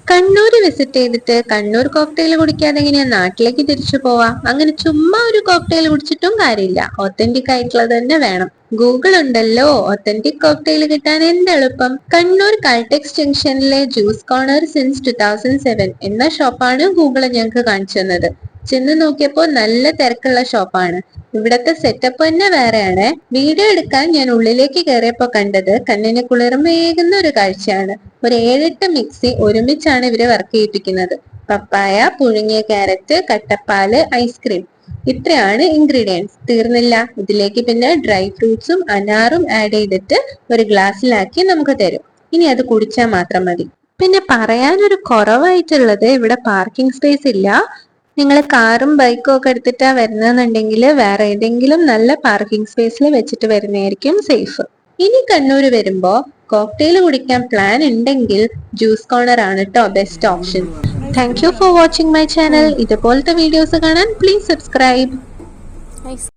Kannur visit ചെയ്തിട്ട് Kannur cocktail കുടിക്കാതെ എങ്ങനെയാ നാട്ടിലേക്ക് തിരിച്ചു പോവാ? അങ്ങനെ ചുമ്മാ ഒരു കോക്ടെയിൽ കുടിച്ചിട്ടും കാര്യമില്ല, ഒത്തന്റിക് ആയിട്ടുള്ളത് തന്നെ വേണം. ഗൂഗിൾ ഉണ്ടല്ലോ, ഒത്തന്റിക് കോക്ടെയിൽ കിട്ടാൻ എന്ത് എളുപ്പം. കണ്ണൂർ കാൽടെക്സ് ജംഗ്ഷനിലെ ജ്യൂസ് കോർണർ സിൻസ് 2007 എന്ന ഷോപ്പാണ് ഗൂഗിൾ ഞങ്ങൾക്ക് കാണിച്ചു തന്നത്. ചെന്ന് നോക്കിയപ്പോ നല്ല തിരക്കുള്ള ഷോപ്പാണ്. ഇവിടത്തെ സെറ്റപ്പ് തന്നെ വേറെയാണ്. വീഡിയോ എടുക്കാൻ ഞാൻ ഉള്ളിലേക്ക് കയറിയപ്പോ കണ്ടത് കണ്ണിന് കുളിർമയേകുന്ന ഒരു കാഴ്ചയാണ്. ഒരു 7-8 മിക്സി ഒരുമിച്ചാണ് ഇവര് വർക്ക് ചെയ്യിപ്പിക്കുന്നത്. പപ്പായ, പുഴുങ്ങിയ ക്യാരറ്റ്, കട്ടപ്പാല്, ഐസ്ക്രീം, ഇത്രയാണ് ഇൻഗ്രീഡിയൻസ്. തീർന്നില്ല, ഇതിലേക്ക് പിന്നെ ഡ്രൈ ഫ്രൂട്ട്സും അനാറും ആഡ് ചെയ്തിട്ട് ഒരു ഗ്ലാസ്സിലാക്കി നമുക്ക് തരും. ഇനി അത് കുടിച്ചാൽ മാത്രം മതി. പിന്നെ പറയാനൊരു കുറവായിട്ടുള്ളത്, ഇവിടെ പാർക്കിംഗ് സ്പേസ് ഇല്ല. നിങ്ങൾ കാറും ബൈക്കും ഒക്കെ എടുത്തിട്ടാ വരുന്നെന്നുണ്ടെങ്കിൽ വേറെ ഏതെങ്കിലും നല്ല പാർക്കിംഗ് സ്പേസിൽ വെച്ചിട്ട് വരുന്നതായിരിക്കും സേഫ്. ഇനി കണ്ണൂര് വരുമ്പോ കോക്ടെയിൽ കുടിക്കാൻ പ്ലാൻ ഉണ്ടെങ്കിൽ ജ്യൂസ് കോർണർ ആണ് കേട്ടോ best option. Thank you for watching my channel. ഇതുപോലത്തെ വീഡിയോസ് കാണാൻ പ്ലീസ് സബ്സ്ക്രൈബ്.